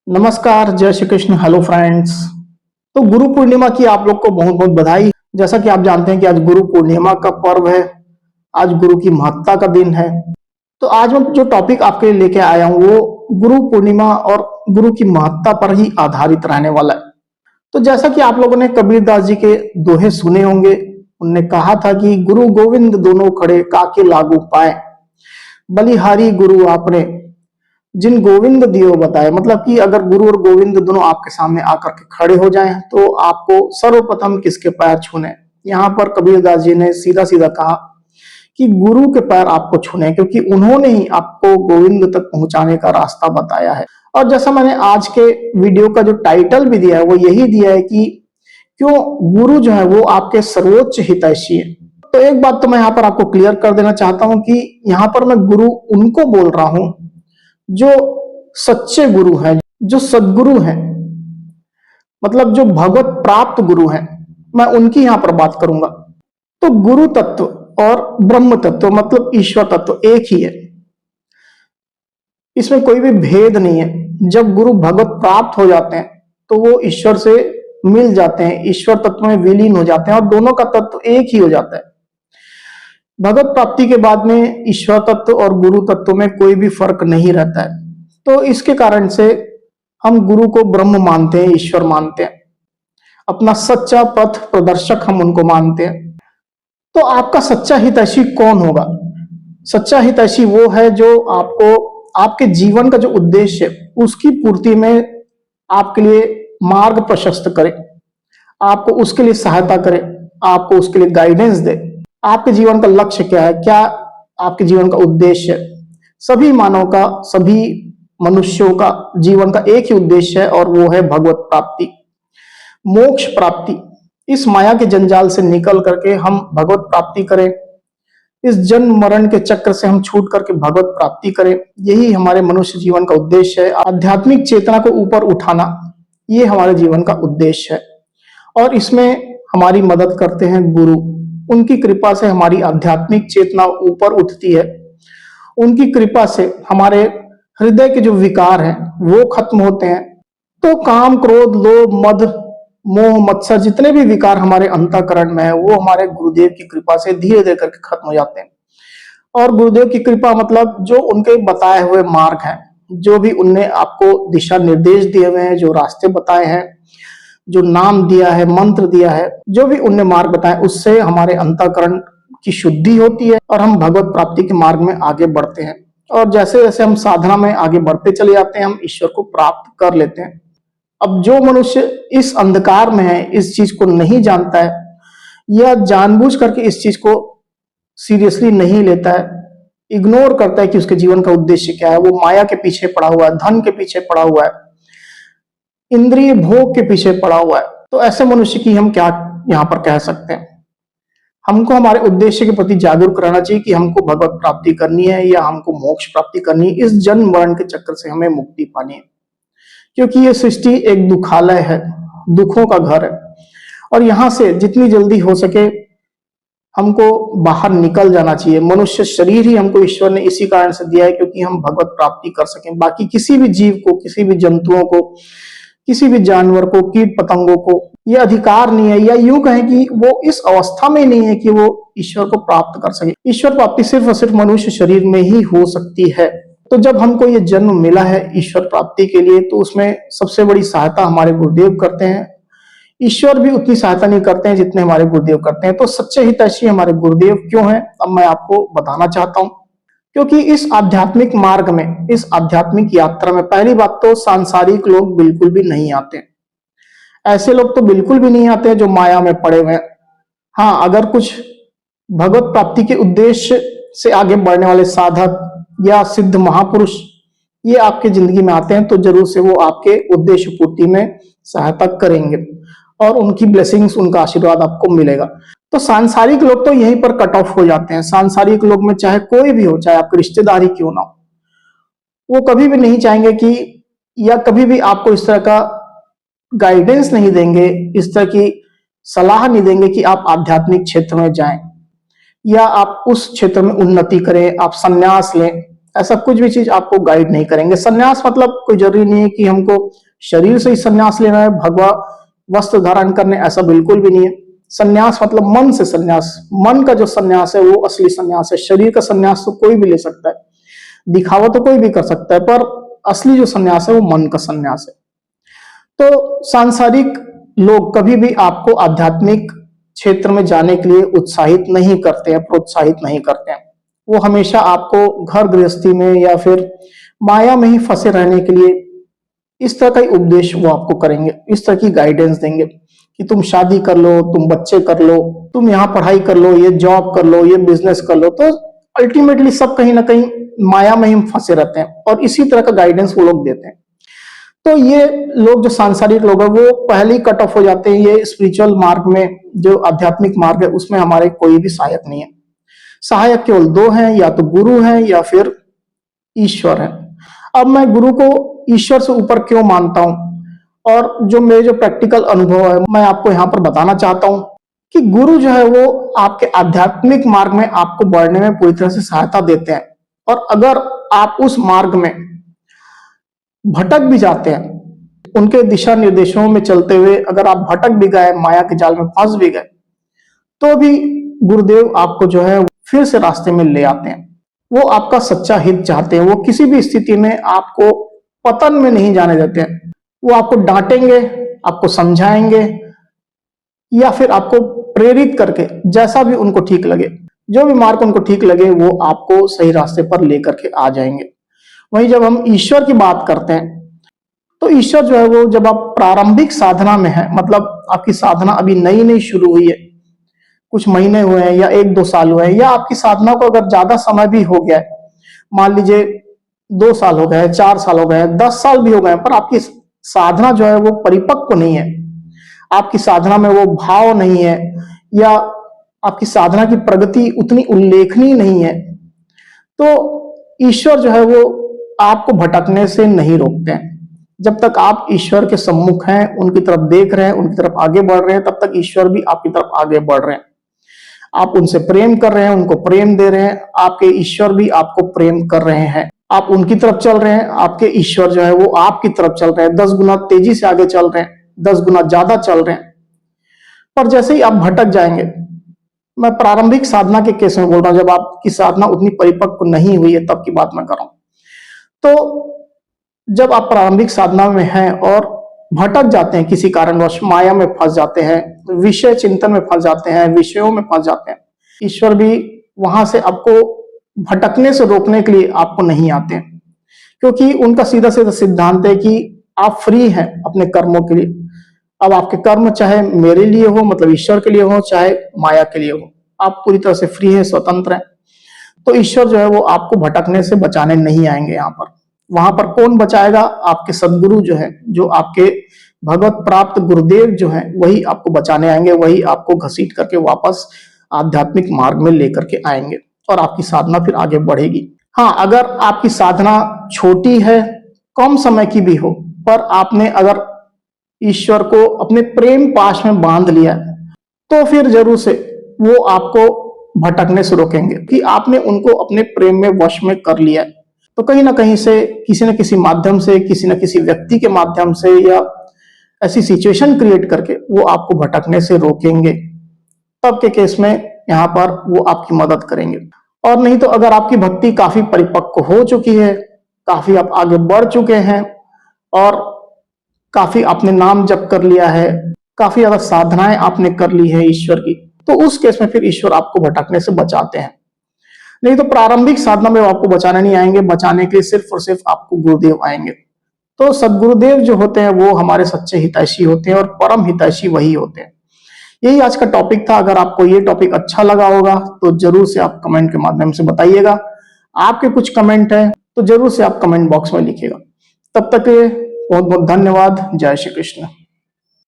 नमस्कार, जय Shri Krishna. Hello friends. तो गुरु पूर्णिमा की आप लोग को बहुत बहुत बधाई। जैसा कि आप जानते हैं कि आज गुरु पूर्णिमा का पर्व है। आज गुरु की महत्ता का दिन है। तो आज मैं जो टॉपिक आपके लिए लेके आया हूँ वो गुरु पूर्णिमा और गुरु की महत्ता पर ही आधारित रहने वाला है। तो जैसा कि आप लोगों ने कबीरदास जी के दोहे सुने होंगे, उनने कहा था कि गुरु गोविंद दोनों खड़े काके लागू पाए, बलिहारी गुरु आपने जिन गोविंद दियो बताए। मतलब कि अगर गुरु और गोविंद दोनों आपके सामने आकर के खड़े हो जाएं तो आपको सर्वप्रथम किसके पैर छूने। यहाँ पर कबीरदास जी ने सीधा सीधा कहा कि गुरु के पैर आपको छूने, क्योंकि उन्होंने ही आपको गोविंद तक पहुंचाने का रास्ता बताया है। और जैसा मैंने आज के वीडियो का जो टाइटल भी दिया है वो यही दिया है कि क्यों गुरु जो है वो आपके सर्वोच्च हितैषी है। तो एक बात तो मैं यहाँ पर आपको क्लियर कर देना चाहता हूं कि यहाँ पर मैं गुरु उनको बोल रहा हूं जो सच्चे गुरु हैं, जो सद्गुरु हैं, मतलब जो भगवत प्राप्त गुरु हैं, मैं उनकी यहां पर बात करूंगा। तो गुरु तत्व और ब्रह्म तत्व मतलब ईश्वर तत्व एक ही है, इसमें कोई भी भेद नहीं है। जब गुरु भगवत प्राप्त हो जाते हैं तो वो ईश्वर से मिल जाते हैं, ईश्वर तत्व में विलीन हो जाते हैं और दोनों का तत्व एक ही हो जाता है। भगवत प्राप्ति के बाद में ईश्वर तत्व और गुरु तत्व में कोई भी फर्क नहीं रहता है। तो इसके कारण से हम गुरु को ब्रह्म मानते हैं, ईश्वर मानते हैं, अपना सच्चा पथ प्रदर्शक हम उनको मानते हैं। तो आपका सच्चा हितैषी कौन होगा? सच्चा हितैषी वो है जो आपको आपके जीवन का जो उद्देश्य है उसकी पूर्ति में आपके लिए मार्ग प्रशस्त करे, आपको उसके लिए सहायता करे, आपको उसके लिए गाइडेंस दे। आपके जीवन का लक्ष्य क्या है, क्या आपके जीवन का उद्देश्य है? सभी मानव का, सभी मनुष्यों का जीवन का एक ही उद्देश्य है और वो है भगवत प्राप्ति, मोक्ष प्राप्ति। इस माया के जंजाल से निकल करके हम भगवत प्राप्ति करें, इस जन्म मरण के चक्र से हम छूट करके भगवत प्राप्ति करें, यही हमारे मनुष्य जीवन का उद्देश्य है। आध्यात्मिक चेतना को ऊपर उठाना, ये हमारे जीवन का उद्देश्य है और इसमें हमारी मदद करते हैं गुरु। उनकी कृपा से हमारी आध्यात्मिक चेतना ऊपर उठती है, उनकी कृपा से हमारे हृदय के जो विकार हैं वो खत्म होते हैं। तो काम, क्रोध, लोभ, मद, मोह, मत्सर, जितने भी विकार हमारे अंतःकरण में है वो हमारे गुरुदेव की कृपा से धीरे धीरे करके खत्म हो जाते हैं। और गुरुदेव की कृपा मतलब जो उनके बताए हुए मार्ग हैं, जो भी उनने आपको दिशा निर्देश दिए हुए हैं, जो रास्ते बताए हैं, जो नाम दिया है, मंत्र दिया है, जो भी उनने मार्ग बताए, उससे हमारे अंतःकरण की शुद्धि होती है और हम भगवत प्राप्ति के मार्ग में आगे बढ़ते हैं। और जैसे जैसे हम साधना में आगे बढ़ते चले जाते हैं हम ईश्वर को प्राप्त कर लेते हैं। अब जो मनुष्य इस अंधकार में है, इस चीज को नहीं जानता है या जानबूझ करके इस चीज को सीरियसली नहीं लेता है, इग्नोर करता है कि उसके जीवन का उद्देश्य क्या है, वो माया के पीछे पड़ा हुआ है, धन के पीछे पड़ा हुआ है, इंद्रिय भोग के पीछे पड़ा हुआ है, तो ऐसे मनुष्य की हम क्या यहाँ पर कह सकते हैं? हमको हमारे उद्देश्य के प्रति जागरूक रहना चाहिए कि हमको भगवत प्राप्ति करनी है या हमको मोक्ष प्राप्ति करनी है, इस जन्म मरण के चक्कर से हमें मुक्ति पानी है। क्योंकि ये सृष्टि एक दुखालय है, दुखों का घर है और यहाँ से जितनी जल्दी हो सके हमको बाहर निकल जाना चाहिए। मनुष्य शरीर ही हमको ईश्वर ने इसी कारण से दिया है क्योंकि हम भगवत प्राप्ति कर सकें। बाकी किसी भी जीव को, किसी भी जंतुओं को, किसी भी जानवर को, कीट पतंगों को यह अधिकार नहीं है, या यूं कहें कि वो इस अवस्था में नहीं है कि वो ईश्वर को प्राप्त कर सके। ईश्वर प्राप्ति सिर्फ और सिर्फ मनुष्य शरीर में ही हो सकती है। तो जब हमको ये जन्म मिला है ईश्वर प्राप्ति के लिए तो उसमें सबसे बड़ी सहायता हमारे गुरुदेव करते हैं। ईश्वर भी उतनी सहायता नहीं करते हैं जितने हमारे गुरुदेव करते हैं। तो सच्चे हितैषी हमारे गुरुदेव क्यों हैं, अब मैं आपको बताना चाहता हूं। क्योंकि इस आध्यात्मिक मार्ग में, इस आध्यात्मिक यात्रा में पहली बात तो सांसारिक लोग बिल्कुल भी नहीं आते। ऐसे लोग तो बिल्कुल भी नहीं आते जो माया में पड़े हुए हैं। हाँ, अगर कुछ भगवत प्राप्ति के उद्देश्य से आगे बढ़ने वाले साधक या सिद्ध महापुरुष ये आपके जिंदगी में आते हैं तो जरूर से वो आपके उद्देश्य पूर्ति में सहायता करेंगे और उनकी ब्लेसिंग्स, उनका आशीर्वाद आपको मिलेगा। तो सांसारिक लोग तो यहीं पर कट ऑफ हो जाते हैं। सांसारिक लोग में चाहे कोई भी हो, चाहे आपके रिश्तेदार ही क्यों ना हो, वो कभी भी नहीं चाहेंगे कि, या कभी भी आपको इस तरह का गाइडेंस नहीं देंगे, इस तरह की सलाह नहीं देंगे कि आप आध्यात्मिक क्षेत्र में जाएं या आप उस क्षेत्र में उन्नति करें, आप संन्यास लें। ऐसा कुछ भी चीज आपको गाइड नहीं करेंगे। सन्यास मतलब कोई जरूरी नहीं है कि हमको शरीर से ही सन्यास लेना है, भगवा वस्त्र धारण करने, ऐसा बिल्कुल भी नहीं है। सन्यास मतलब मन से सन्यास, मन का जो सन्यास है वो असली सन्यास है। शरीर का सन्यास तो कोई भी ले सकता है, दिखावा तो कोई भी कर सकता है, पर असली जो सन्यास है वो मन का सन्यास है। तो सांसारिक लोग कभी भी आपको आध्यात्मिक क्षेत्र में जाने के लिए उत्साहित नहीं करते हैं, प्रोत्साहित नहीं करते हैं। वो हमेशा आपको घर गृहस्थी में या फिर माया में ही फंसे रहने के लिए इस तरह का ही उपदेश वो आपको करेंगे, इस तरह की गाइडेंस देंगे कि तुम शादी कर लो, तुम बच्चे कर लो, तुम यहाँ पढ़ाई कर लो, ये जॉब कर लो, ये बिजनेस कर लो। तो अल्टीमेटली सब कहीं ना कहीं माया में ही फंसे रहते हैं और इसी तरह का गाइडेंस वो लोग देते हैं। तो ये लोग जो सांसारिक लोग हैं वो पहले ही कट ऑफ हो जाते हैं। ये स्पिरिचुअल मार्ग में, जो आध्यात्मिक मार्ग है, उसमें हमारे कोई भी सहायक नहीं है। सहायक केवल दो हैं, या तो गुरु हैं या फिर ईश्वर है। अब मैं गुरु को ईश्वर से ऊपर क्यों मानता हूं, और जो मेरे जो प्रैक्टिकल अनुभव है मैं आपको यहाँ पर बताना चाहता हूं कि गुरु जो है वो आपके आध्यात्मिक मार्ग में आपको बढ़ने में पूरी तरह से सहायता देते हैं। और अगर आप उस मार्ग में भटक भी जाते हैं, उनके दिशा निर्देशों में चलते हुए अगर आप भटक भी गए, माया के जाल में फंस भी गए, तो भी गुरुदेव आपको जो है फिर से रास्ते में ले आते हैं। वो आपका सच्चा हित चाहते हैं। वो किसी भी स्थिति में आपको पतन में नहीं जाने देते हैं। वो आपको डांटेंगे, आपको समझाएंगे, या फिर आपको प्रेरित करके, जैसा भी उनको ठीक लगे, जो भी मार्ग उनको ठीक लगे, वो आपको सही रास्ते पर लेकर के आ जाएंगे। वहीं जब हम ईश्वर की बात करते हैं, तो ईश्वर जो है वो जब आप प्रारंभिक साधना में है, मतलब आपकी साधना अभी नई नई शुरू हुई है, कुछ महीने हुए हैं या 1-2 साल हुए हैं, या आपकी साधना को अगर ज्यादा समय भी हो गया है, मान लीजिए 2 साल हो गए, 4 साल हो गए, 10 साल भी हो गए, पर आपकी साधना जो है वो परिपक्व नहीं है, आपकी साधना में वो भाव नहीं है, या आपकी साधना की प्रगति उतनी उल्लेखनीय नहीं है, तो ईश्वर जो है वो आपको भटकने से नहीं रोकते हैं। जब तक आप ईश्वर के सम्मुख हैं, उनकी तरफ देख रहे हैं, उनकी तरफ आगे बढ़ रहे हैं, तब तक ईश्वर भी आपकी तरफ आगे बढ़ रहे हैं। आप उनसे प्रेम कर रहे हैं, उनको प्रेम दे रहे हैं, आपके ईश्वर भी आपको प्रेम कर रहे हैं। आप उनकी तरफ चल रहे हैं, आपके ईश्वर जो है वो आपकी तरफ चल रहे हैं, 10 गुना तेजी से आगे चल रहे हैं, 10 गुना ज्यादा चल रहे हैं। पर जैसे ही आप भटक जाएंगे, मैं प्रारंभिक साधना के केस में बोल रहा हूं, जब आपकी साधना उतनी परिपक्व नहीं हुई है तब की बात मैं कर रहा हूं। तो जब आप प्रारंभिक साधना में हैं और भटक जाते हैं, किसी कारणवश माया में फंस जाते हैं, विषय चिंतन में फंस जाते हैं, विषयों में फंस जाते हैं, ईश्वर भी वहां से आपको भटकने से रोकने के लिए आपको नहीं आते हैं, क्योंकि उनका सीधा सीधा सिद्धांत है कि आप फ्री हैं अपने कर्मों के लिए। अब आपके कर्म चाहे मेरे लिए हो, मतलब ईश्वर के लिए हो, चाहे माया के लिए हो, आप पूरी तरह से फ्री है, स्वतंत्र है। तो ईश्वर जो है वो आपको भटकने से बचाने नहीं आएंगे यहाँ पर। वहां पर कौन बचाएगा? आपके सदगुरु जो है, जो आपके भगवत प्राप्त गुरुदेव जो है, वही आपको बचाने आएंगे, वही आपको घसीट करके वापस आध्यात्मिक मार्ग में लेकर के आएंगे और आपकी साधना फिर आगे बढ़ेगी। हाँ, अगर आपकी साधना छोटी है, कम समय की भी हो, पर आपने अगर ईश्वर को अपने प्रेम पाश में बांध लिया, तो फिर जरूर से वो आपको भटकने से रोकेंगे कि आपने उनको अपने प्रेम में वश में कर लिया है। तो कहीं ना कहीं से, किसी न किसी माध्यम से, किसी न किसी व्यक्ति के माध्यम से, या ऐसी सिचुएशन क्रिएट करके वो आपको भटकने से रोकेंगे। तब के केस में यहाँ पर वो आपकी मदद करेंगे। और नहीं तो अगर आपकी भक्ति काफी परिपक्व हो चुकी है, काफी आप आगे बढ़ चुके हैं और काफी आपने नाम जप कर लिया है, काफी ज्यादा साधनाएं आपने कर ली है ईश्वर की, तो उस केस में फिर ईश्वर आपको भटकने से बचाते हैं। नहीं तो प्रारंभिक साधना में वो आपको बचाने नहीं आएंगे, बचाने के लिए सिर्फ और सिर्फ आपको गुरुदेव आएंगे। तो सदगुरुदेव जो होते हैं वो हमारे सच्चे हितैषी होते हैं और परम हितैषी वही होते हैं। यही आज का टॉपिक था। अगर आपको ये टॉपिक अच्छा लगा होगा तो जरूर से आप कमेंट के माध्यम से बताइएगा। आपके कुछ कमेंट है तो जरूर से आप कमेंट बॉक्स में लिखिएगा। तब तक के बहुत बहुत धन्यवाद। जय श्री कृष्ण।